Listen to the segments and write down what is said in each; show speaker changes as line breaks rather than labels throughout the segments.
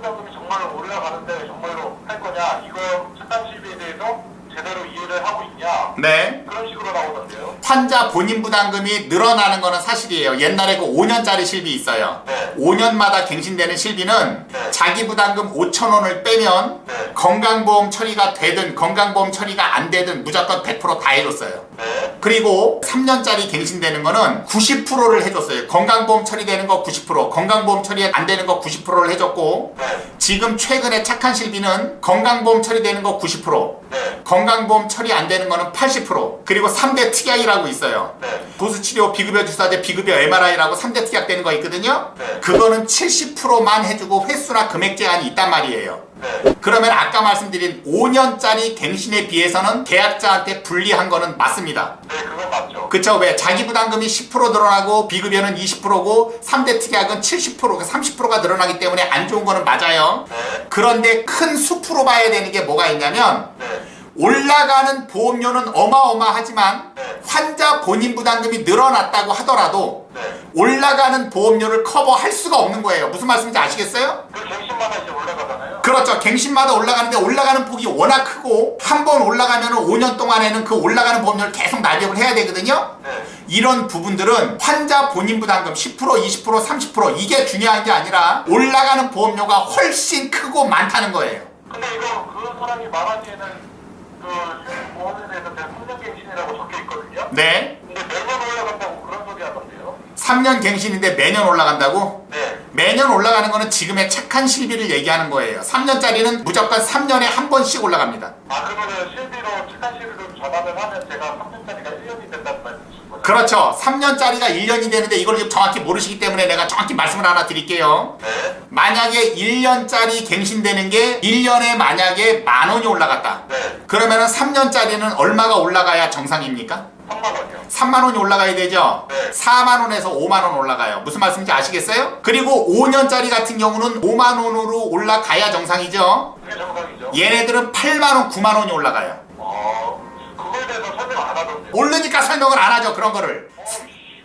보험부담금이 정말로 올라가는데 정말로 할 거냐, 이거 착한 실비에 대해서 제대로 이해를 하고 있냐,
네.
그런 식으로 나오던데요.
환자 본인 부담금이 늘어나는 거는 사실이에요. 옛날에 그 5년짜리 실비 있어요.
네.
5년마다 갱신되는 실비는
네.
자기 부담금 5,000원을 빼면
네.
건강보험 처리가 되든 건강보험 처리가 안 되든 무조건 100% 다 해줬어요.
네.
그리고 3년짜리 갱신되는 거는 90%를 해줬어요. 건강보험 처리되는 거 90%, 건강보험 처리 안 되는 거 90%를 해줬고,
네.
지금 최근에 착한 실비는 건강보험 처리되는 거 90%,
네.
건강보험 처리 안 되는 거는 80%, 그리고 3대 특약이라고 있어요.
네.
보수치료, 비급여 주사제, 비급여 MRI라고 3대 특약 되는 거 있거든요.
네.
그거는 70%만 해주고 횟수나 금액 제한이 있단 말이에요.
네.
그러면 아까 말씀드린 5년짜리 갱신에 비해서는 계약자한테 불리한 거는 맞습니다.
네, 그건 맞죠.
그쵸? 왜? 자기 부담금이 10% 늘어나고 비급여는 20%고 3대 특약은 70%, 30%가 늘어나기 때문에 안 좋은 거는 맞아요.
네.
그런데 큰 숲으로 봐야 되는 게 뭐가 있냐면,
네.
올라가는 보험료는 어마어마하지만
네.
환자 본인 부담금이 늘어났다고 하더라도
네.
올라가는 보험료를 커버할 수가 없는 거예요. 무슨 말씀인지 아시겠어요?
그 갱신마다 이제 올라가잖아요.
그렇죠. 갱신마다 올라가는데 올라가는 폭이 워낙 크고 한 번 올라가면 5년 동안에는 그 올라가는 보험료를 계속 납입을 해야 되거든요.
네.
이런 부분들은 환자 본인 부담금 10%, 20%, 30% 이게 중요한 게 아니라 올라가는 보험료가 훨씬 크고 많다는 거예요.
근데 이거 그 사람이 말하기에는 그 보험에 대해서 제가 3년 갱신이라고 적혀 있거든요.
네.
근데 매년 올라간다고 그런 소리 하던데요.
3년 갱신인데 매년 올라간다고?
네.
매년 올라가는 거는 지금의 착한 실비를 얘기하는 거예요. 3년짜리는 무조건 3년에 한 번씩 올라갑니다.
아, 그러면 실비로 착한 실비로 전환을 하면 제가 3년짜리가 1년이 된다는 말씀이신 거죠?
그렇죠. 3년짜리가 1년이 되는데 이걸 지금 정확히 모르시기 때문에 내가 정확히 말씀을 하나 드릴게요.
네.
만약에 1년짜리 갱신되는 게 1년에 만약에 10,000원이 올라갔다.
네.
그러면은 3년짜리는 얼마가 올라가야 정상입니까?
3만 원이요.
3만 원이 올라가야 되죠?
네.
4만 원에서 5만 원 올라가요. 무슨 말씀인지 아시겠어요? 그리고 5년짜리 같은 경우는 5만 원으로 올라가야 정상이죠?
그게 정상이죠.
얘네들은 8만 원, 9만 원이 올라가요.
그거에 대해서 설명 안 하던데요.
모르니까 설명을 안 하죠. 그런 거를.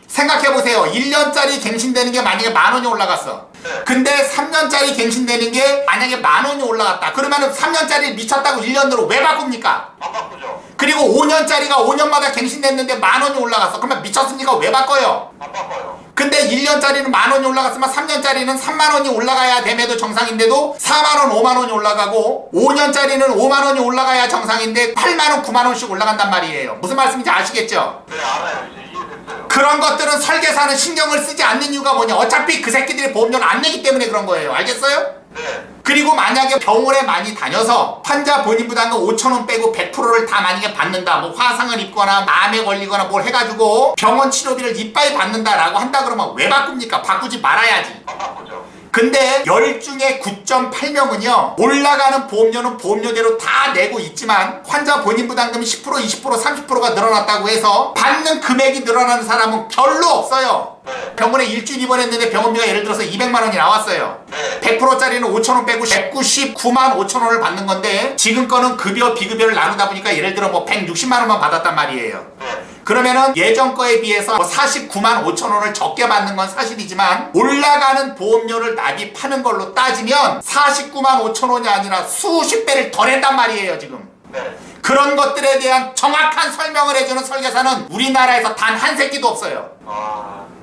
생각해보세요. 1년짜리 갱신되는 게 만약에 10,000원이 올라갔어.
네.
근데 3년짜리 갱신되는 게 만약에 10,000원이 올라갔다. 그러면은 3년짜리 미쳤다고 1년으로 왜 바꿉니까?
안 바꾸죠.
그리고 5년짜리가 5년마다 갱신됐는데 10,000원이 올라갔어. 그러면 미쳤습니까? 왜 바꿔요?
안 바꿔요.
근데 1년짜리는 10,000원이 올라갔으면 3년짜리는 3만 원이 올라가야 됨에도 정상인데도 4만 원, 5만 원이 올라가고 5년짜리는 5만 원이 올라가야 정상인데 8만 원, 9만 원씩 올라간단 말이에요. 무슨 말씀인지 아시겠죠?
네, 알아요. 이제 이해됐어요.
그런 것들은 설계사는 신경을 쓰지 않는 이유가 뭐냐? 어차피 그 새끼들이 보험료를 안 내기 때문에 그런 거예요. 알겠어요?
네.
그리고 만약에 병원에 많이 다녀서 환자 본인 부담금 5,000원 빼고 100%를 다 만약에 받는다. 뭐 화상을 입거나 마음에 걸리거나 뭘 해가지고 병원 치료비를 이빠이 받는다라고 한다 그러면 왜 바꿉니까? 바꾸지 말아야지.
안 바꾸죠.
근데 10 중에 9.8명은요 올라가는 보험료는 보험료대로 다 내고 있지만 환자 본인 부담금이 10%, 20%, 30%가 늘어났다고 해서 받는 금액이 늘어나는 사람은 별로 없어요.
네.
병원에 일주일 입원했는데 병원비가 예를 들어서 200만 원이 나왔어요.
네.
100%짜리는 5,000원 빼고 199만 5천 원을 받는 건데 지금 거는 급여, 비급여를 나누다 보니까 예를 들어 뭐 160만 원만 받았단 말이에요.
네.
그러면은 예전 거에 비해서 49만 5천 원을 적게 받는 건 사실이지만 올라가는 보험료를 납입하는 걸로 따지면 49만 5천 원이 아니라 수십 배를 더 낸단 말이에요 지금.
네.
그런 것들에 대한 정확한 설명을 해주는 설계사는 우리나라에서 단 한 새끼도 없어요.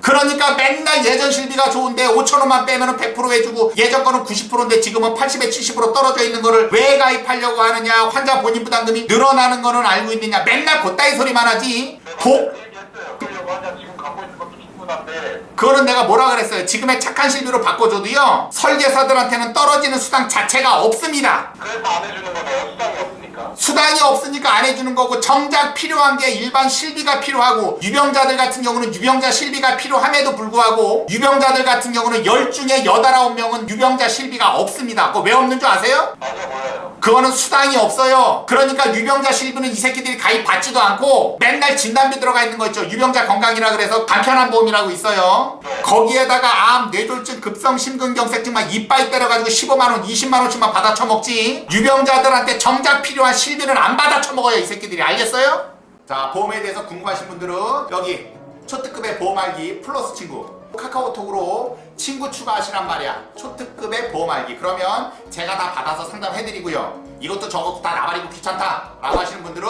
그러니까 맨날 예전 실비가 좋은데 5천 원만 빼면은 100% 해주고 예전 거는 90%인데 지금은 80에 70% 떨어져 있는 거를 왜 가입하려고 하느냐, 환자 본인 부담금이 늘어나는 거는 알고 있느냐, 맨날 그따위 소리만 하지.
그 얘기했어요. 그러려고 하냐, 지금 갖고 있는 것도 충분한데.
그거는 내가 뭐라 그랬어요? 지금의 착한 실비로 바꿔줘도요 설계사들한테는 떨어지는 수당 자체가 없습니다.
그래서 안 해주는 거네요. 수당이 없으니까.
수당이 없으니까 안 해주는 거고, 정작 필요한 게 일반 실비가 필요하고, 유병자들 같은 경우는 유병자 실비가 필요함에도 불구하고 유병자들 같은 경우는 10 중에 8, 9명은 유병자 실비가 없습니다. 그거 왜 없는 줄 아세요?
맞아, 몰라요.
그거는 수당이 없어요. 그러니까 유병자 실비는 이 새끼들이 가입받지도 않고 맨날 진단비 들어가 있는 거 있죠. 유병자 건강이라 그래서 간편한 보험이라고 있어요. 거기에다가 암, 뇌졸중, 급성 심근경색증만 이빠이 때려가지고 15만 원, 20만 원씩만 받아 처먹지, 유병자들한테 정작 필요한 실비는 안 받아 처먹어요 이 새끼들이. 알겠어요? 자, 보험에 대해서 궁금하신 분들은 여기 초특급의 보험 알기 플러스 친구 카카오톡으로 친구 추가하시란 말이야. 초특급의 보험 알기. 그러면 제가 다 받아서 상담해드리고요. 이것도 저것도 다 나발이고 귀찮다 라고 하시는 분들은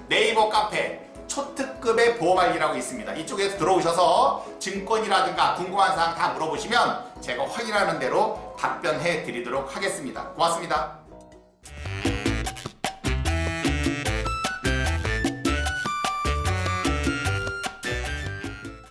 네이버 카페 초특급의 보험 알기라고 있습니다. 이쪽에서 들어오셔서 증권이라든가 궁금한 사항 다 물어보시면 제가 확인하는 대로 답변해 드리도록 하겠습니다. 고맙습니다.